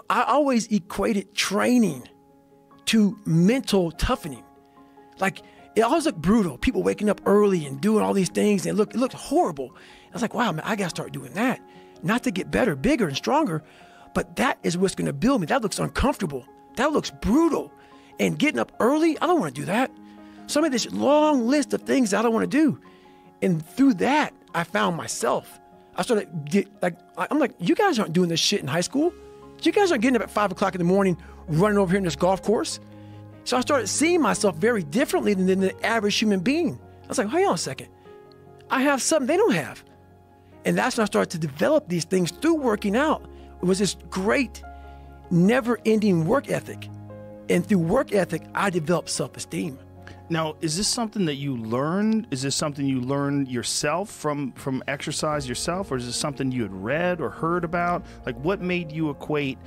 I always equated training to mental toughening. Like, it always looked brutal. People waking up early and doing all these things, and it looked horrible. I was like, wow, man, I got to start doing that. Not to get better, bigger, and stronger, but that is what's going to build me. That looks uncomfortable. That looks brutal. And getting up early, I don't want to do that. So I made this long list of things that I don't want to do. And through that, I found myself. I started, I'm like, you guys aren't doing this shit in high school. You guys aren't getting up at 5 o'clock in the morning, running over here in this golf course. So I started seeing myself very differently than the average human being. I was like, hang on a second. I have something they don't have. And that's when I started to develop these things through working out. It was this great, never-ending work ethic. And through work ethic, I developed self-esteem. Now, is this something that you learned? Is this something you learned yourself from exercise yourself? Or is this something you had read or heard about? Like, what made you equate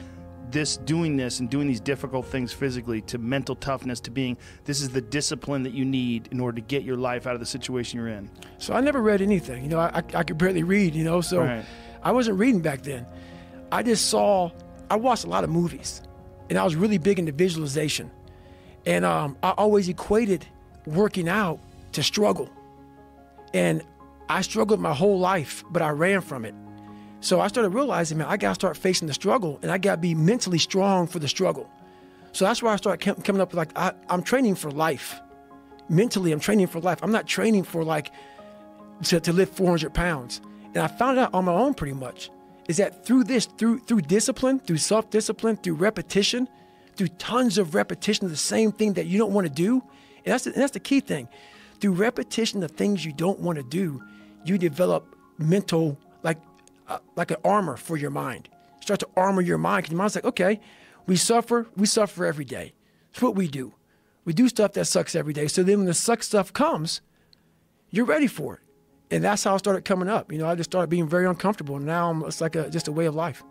doing this and doing these difficult things physically to mental toughness, to being, this is the discipline that you need in order to get your life out of the situation you're in? So I never read anything. You know, I could barely read, you know, so right. I wasn't reading back then. I watched a lot of movies, and I was really big into visualization. And I always equated working out to struggle. And I struggled my whole life, but I ran from it. So I started realizing, man, I got to start facing the struggle, and I got to be mentally strong for the struggle. So that's where I started coming up with, like, I'm training for life. Mentally, I'm training for life. I'm not training for, like, to lift 400 pounds. And I found out on my own pretty much, is that through discipline, through self-discipline, through repetition, through tons of repetition of the same thing that you don't want to do. And that's the key thing. Through repetition of things you don't want to do, you develop mental, like an armor for your mind. You start to armor your mind, because your mind's like, okay, we suffer every day. It's what we do. We do stuff that sucks every day. So then when the suck stuff comes, you're ready for it. And that's how I started coming up. You know, I just started being very uncomfortable. And now it's like just a way of life.